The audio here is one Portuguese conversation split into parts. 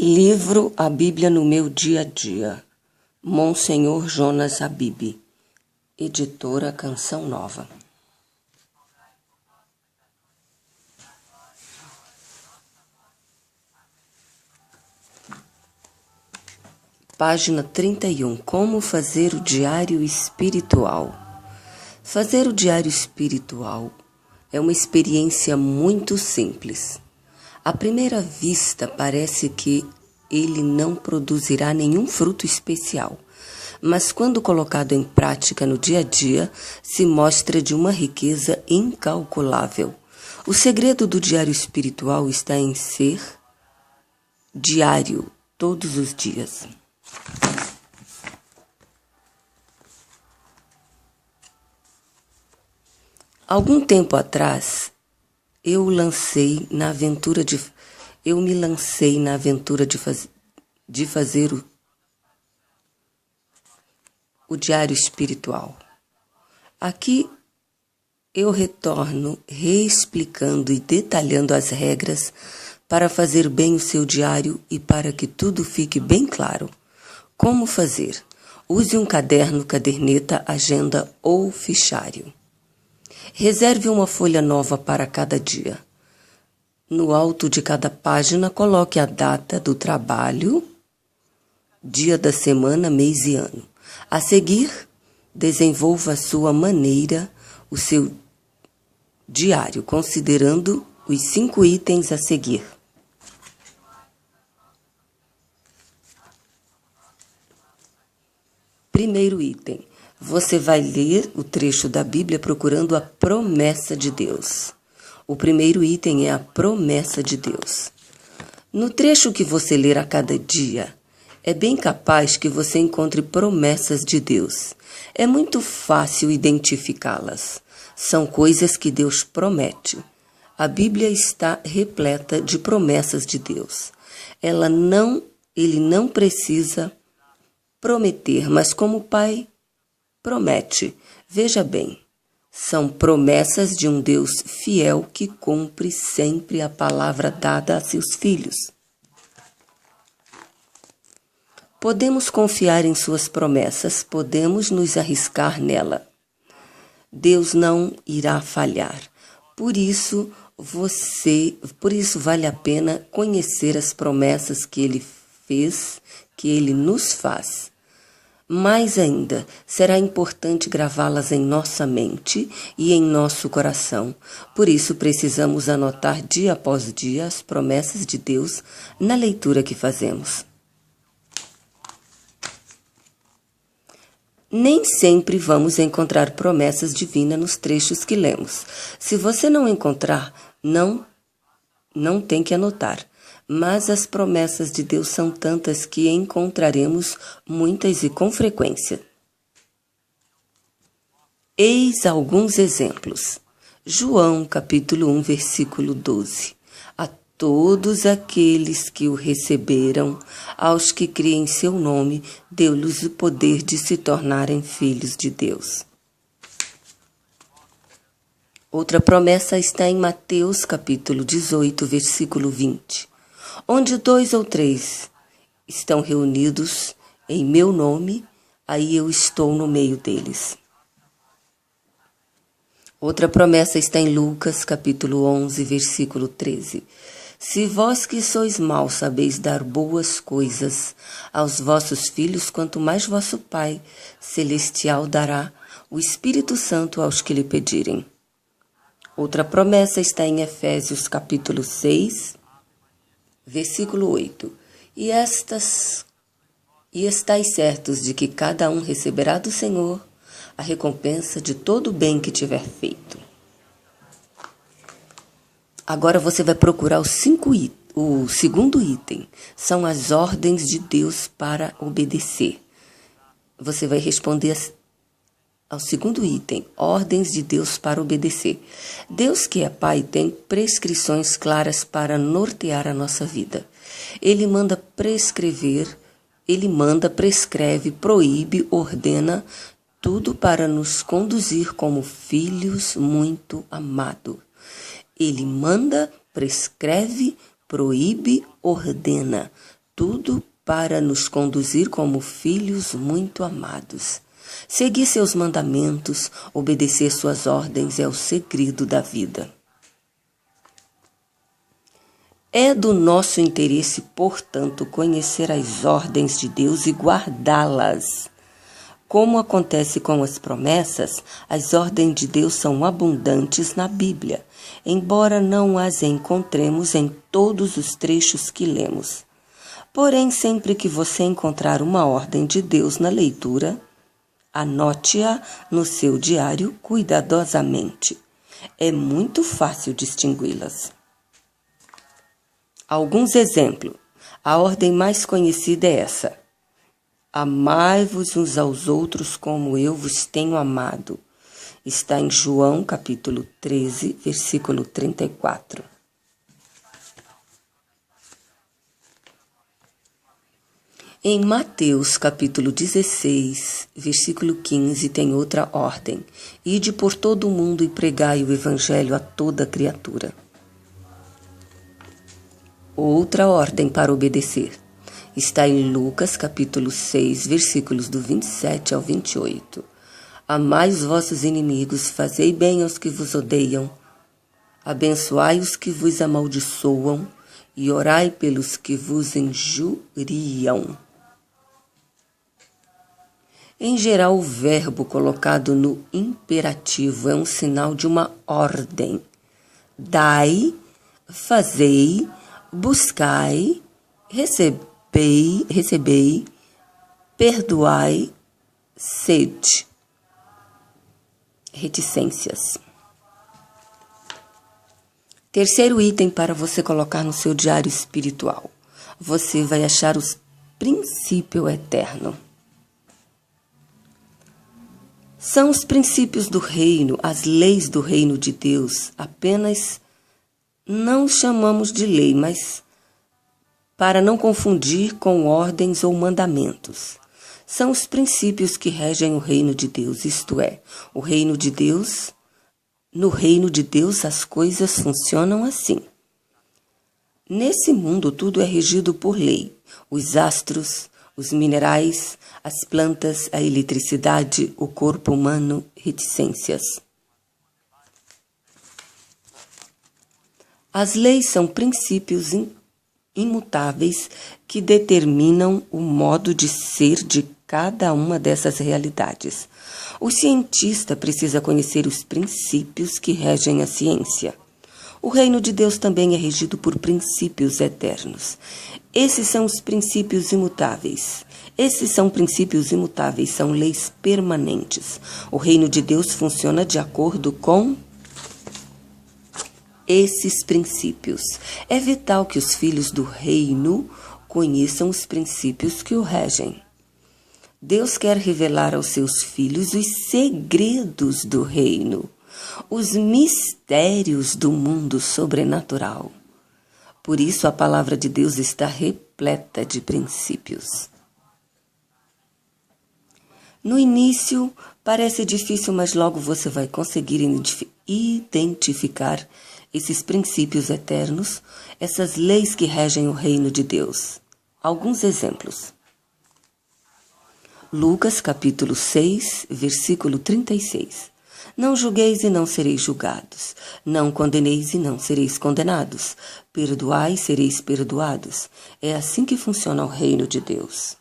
Livro A Bíblia no Meu Dia a Dia, Monsenhor Jonas Habib, editora Canção Nova. Página 31. Como fazer o diário espiritual. Fazer o diário espiritual é uma experiência muito simples. À primeira vista, parece que ele não produzirá nenhum fruto especial, mas quando colocado em prática no dia a dia, se mostra de uma riqueza incalculável. O segredo do diário espiritual está em ser diário, todos os dias. Algum tempo atrás, eu me lancei na aventura de fazer o diário espiritual. Aqui eu retorno reexplicando e detalhando as regras para fazer bem o seu diário e para que tudo fique bem claro. Como fazer? Use um caderno, caderneta, agenda ou fichário. Reserve uma folha nova para cada dia. No alto de cada página, coloque a data do trabalho, dia da semana, mês e ano. A seguir, desenvolva a sua maneira o seu diário, considerando os 5 itens a seguir. Primeiro item. Você vai ler o trecho da Bíblia procurando a promessa de Deus. O primeiro item é a promessa de Deus. No trecho que você ler a cada dia, é bem capaz que você encontre promessas de Deus. É muito fácil identificá-las. São coisas que Deus promete. A Bíblia está repleta de promessas de Deus. Ele não precisa prometer, mas como Pai promete. Veja bem, são promessas de um Deus fiel que cumpre sempre a palavra dada a seus filhos. Podemos confiar em suas promessas, podemos nos arriscar nela. Deus não irá falhar. Por isso vale a pena conhecer as promessas que Ele fez, que Ele nos faz. Mais ainda, será importante gravá-las em nossa mente e em nosso coração. Por isso, precisamos anotar dia após dia as promessas de Deus na leitura que fazemos. Nem sempre vamos encontrar promessas divinas nos trechos que lemos. Se você não encontrar, não tem que anotar. Mas as promessas de Deus são tantas que encontraremos muitas e com frequência. Eis alguns exemplos. João, capítulo 1, versículo 12. A todos aqueles que o receberam, aos que creem em seu nome, deu-lhes o poder de se tornarem filhos de Deus. Outra promessa está em Mateus, capítulo 18, versículo 20. Onde 2 ou 3 estão reunidos em meu nome, aí eu estou no meio deles. Outra promessa está em Lucas, capítulo 11, versículo 13. Se vós que sois maus sabeis dar boas coisas aos vossos filhos, quanto mais vosso Pai Celestial dará o Espírito Santo aos que lhe pedirem. Outra promessa está em Efésios, capítulo 6, versículo 8. E estais certos de que cada um receberá do Senhor a recompensa de todo o bem que tiver feito. Agora você vai procurar o segundo item. São as ordens de Deus para obedecer. Você vai responder ao segundo item, ordens de Deus para obedecer. Deus, que é Pai, tem prescrições claras para nortear a nossa vida. Ele manda, prescreve, proíbe, ordena, tudo para nos conduzir como filhos muito amados. Ele manda, prescreve, proíbe, ordena, tudo para nos conduzir como filhos muito amados. Seguir seus mandamentos, obedecer suas ordens é o segredo da vida. É do nosso interesse, portanto, conhecer as ordens de Deus e guardá-las. Como acontece com as promessas, as ordens de Deus são abundantes na Bíblia, embora não as encontremos em todos os trechos que lemos. Porém, sempre que você encontrar uma ordem de Deus na leitura, anote-a no seu diário cuidadosamente. É muito fácil distingui-las. Alguns exemplos. A ordem mais conhecida é essa: amai-vos uns aos outros como eu vos tenho amado. Está em João, capítulo 13, versículo 34. Em Mateus, capítulo 16, versículo 15, tem outra ordem: ide por todo o mundo e pregai o evangelho a toda criatura. Outra ordem para obedecer está em Lucas, capítulo 6, versículos do 27 ao 28. Amai os vossos inimigos, fazei bem aos que vos odeiam, abençoai os que vos amaldiçoam e orai pelos que vos injuriam. Em geral, o verbo colocado no imperativo é um sinal de uma ordem. Dai, fazei, buscai, recebei, perdoai, sede. Reticências. Terceiro item para você colocar no seu diário espiritual. Você vai achar os princípios eternos. São os princípios do reino, as leis do reino de Deus. Apenas não chamamos de lei, mas para não confundir com ordens ou mandamentos. São os princípios que regem o reino de Deus, isto é, o reino de Deus. No reino de Deus as coisas funcionam assim. Nesse mundo tudo é regido por lei. Os astros, os minerais, as plantas, a eletricidade, o corpo humano, reticências. As leis são princípios imutáveis que determinam o modo de ser de cada uma dessas realidades. O cientista precisa conhecer os princípios que regem a ciência. O reino de Deus também é regido por princípios eternos. Esses são os princípios imutáveis. São leis permanentes. O reino de Deus funciona de acordo com esses princípios. É vital que os filhos do reino conheçam os princípios que o regem. Deus quer revelar aos seus filhos os segredos do reino, os mistérios do mundo sobrenatural. Por isso a palavra de Deus está repleta de princípios. No início parece difícil, mas logo você vai conseguir identificar esses princípios eternos, essas leis que regem o reino de Deus. Alguns exemplos. Lucas, capítulo 6, versículo 36. Não julgueis e não sereis julgados. Não condeneis e não sereis condenados. Perdoai e sereis perdoados. É assim que funciona o reino de Deus.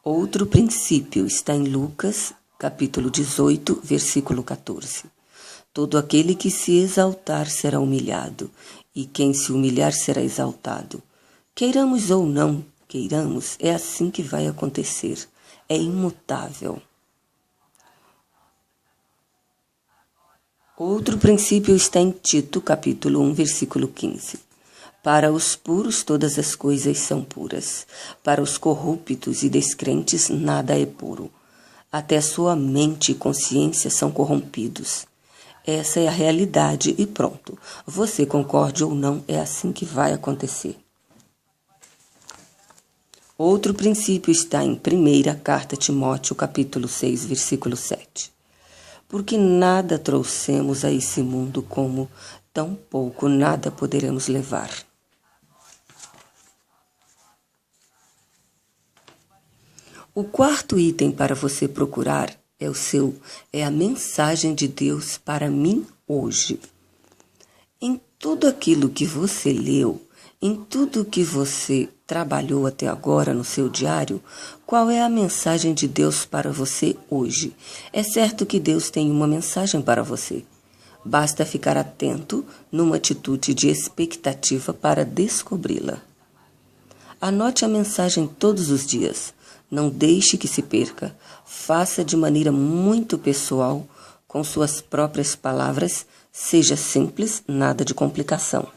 Outro princípio está em Lucas, capítulo 18, versículo 14. Todo aquele que se exaltar será humilhado, e quem se humilhar será exaltado. Queiramos ou não queiramos, é assim que vai acontecer. É imutável. Outro princípio está em Tito, capítulo 1, versículo 15. Para os puros todas as coisas são puras. Para os corruptos e descrentes nada é puro. Até sua mente e consciência são corrompidos. Essa é a realidade e pronto. Você concorde ou não, é assim que vai acontecer. Outro princípio está em 1ª Carta a Timóteo, capítulo 6, versículo 7. Porque nada trouxemos a esse mundo, como tão pouco nada poderemos levar. O quarto item para você procurar é a mensagem de Deus para mim hoje. Em tudo aquilo que você leu, em tudo que você trabalhou até agora no seu diário, qual é a mensagem de Deus para você hoje? É certo que Deus tem uma mensagem para você. Basta ficar atento numa atitude de expectativa para descobri-la. Anote a mensagem todos os dias. Não deixe que se perca. Faça de maneira muito pessoal, com suas próprias palavras. Seja simples, nada de complicação.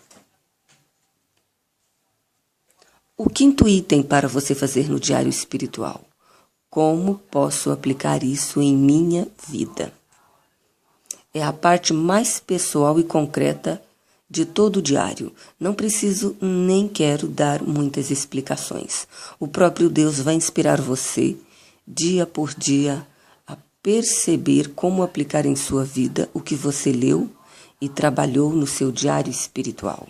O quinto item para você fazer no diário espiritual. Como posso aplicar isso em minha vida? É a parte mais pessoal e concreta de todo o diário. Não preciso nem quero dar muitas explicações. O próprio Deus vai inspirar você, dia por dia, a perceber como aplicar em sua vida o que você leu e trabalhou no seu diário espiritual.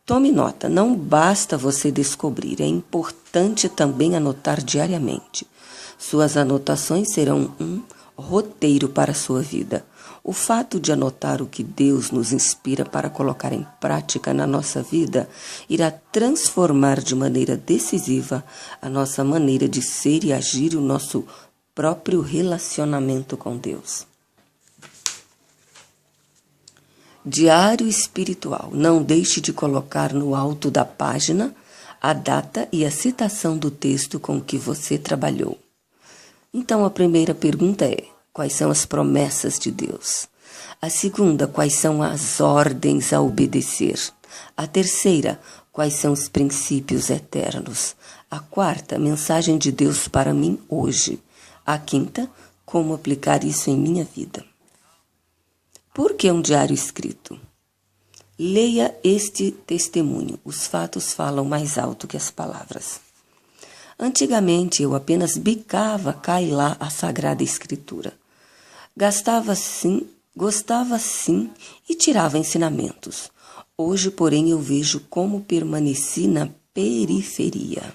Tome nota, não basta você descobrir, é importante também anotar diariamente. Suas anotações serão um roteiro para a sua vida. O fato de anotar o que Deus nos inspira para colocar em prática na nossa vida irá transformar de maneira decisiva a nossa maneira de ser e agir e o nosso próprio relacionamento com Deus. Diário espiritual. Não deixe de colocar no alto da página a data e a citação do texto com que você trabalhou. Então, a primeira pergunta é: quais são as promessas de Deus? A segunda, quais são as ordens a obedecer? A terceira, quais são os princípios eternos? A quarta, mensagem de Deus para mim hoje. A quinta, como aplicar isso em minha vida. Por que um diário escrito? Leia este testemunho. Os fatos falam mais alto que as palavras. Antigamente eu apenas bicava cá e lá a Sagrada Escritura. Gostava sim e tirava ensinamentos. Hoje, porém, eu vejo como permaneci na periferia.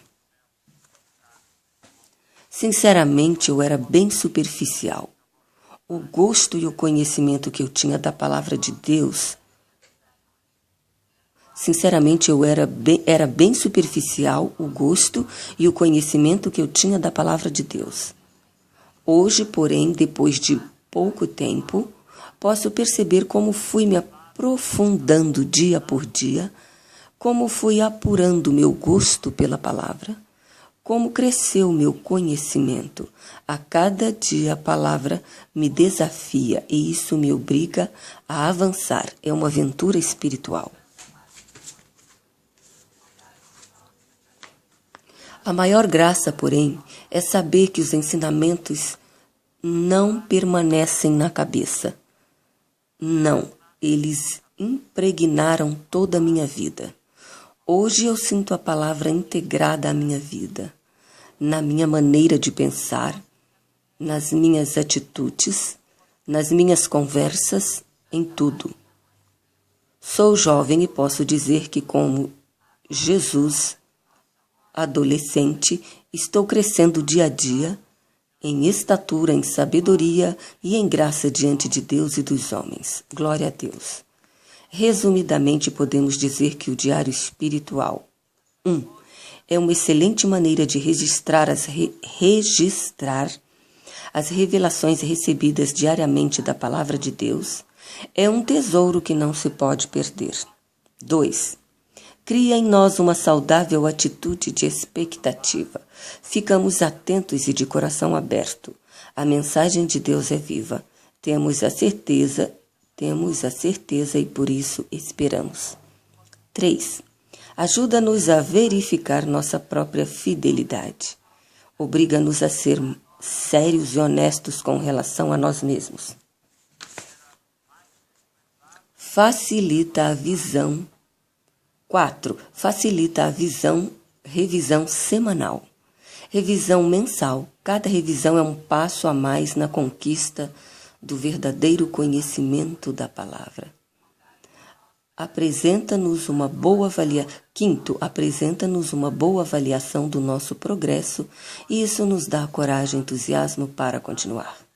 Sinceramente, eu era bem superficial. O gosto e o conhecimento que eu tinha da palavra de Deus, sinceramente, eu era bem superficial o gosto e o conhecimento que eu tinha da palavra de Deus. Hoje, porém, depois de pouco tempo, posso perceber como fui me aprofundando dia por dia, como fui apurando meu gosto pela palavra, como cresceu meu conhecimento. A cada dia a palavra me desafia e isso me obriga a avançar. É uma aventura espiritual. A maior graça, porém, é saber que os ensinamentos não permanecem na cabeça. Não, eles impregnaram toda a minha vida. Hoje eu sinto a palavra integrada à minha vida, na minha maneira de pensar, nas minhas atitudes, nas minhas conversas, em tudo. Sou jovem e posso dizer que, como Jesus, adolescente, estou crescendo dia a dia, em estatura, em sabedoria e em graça diante de Deus e dos homens. Glória a Deus. Resumidamente, podemos dizer que o diário espiritual 1. É uma excelente maneira de registrar as revelações recebidas diariamente da palavra de Deus. É um tesouro que não se pode perder. 2. Cria em nós uma saudável atitude de expectativa. Ficamos atentos e de coração aberto. A mensagem de Deus é viva. Temos a certeza e por isso esperamos. 3. Ajuda-nos a verificar nossa própria fidelidade. Obriga-nos a ser sérios e honestos com relação a nós mesmos. Facilita a visão. 4. Facilita a revisão semanal. Revisão mensal. Cada revisão é um passo a mais na conquista do verdadeiro conhecimento da palavra. apresenta-nos uma boa avaliação do nosso progresso, e isso nos dá coragem e entusiasmo para continuar.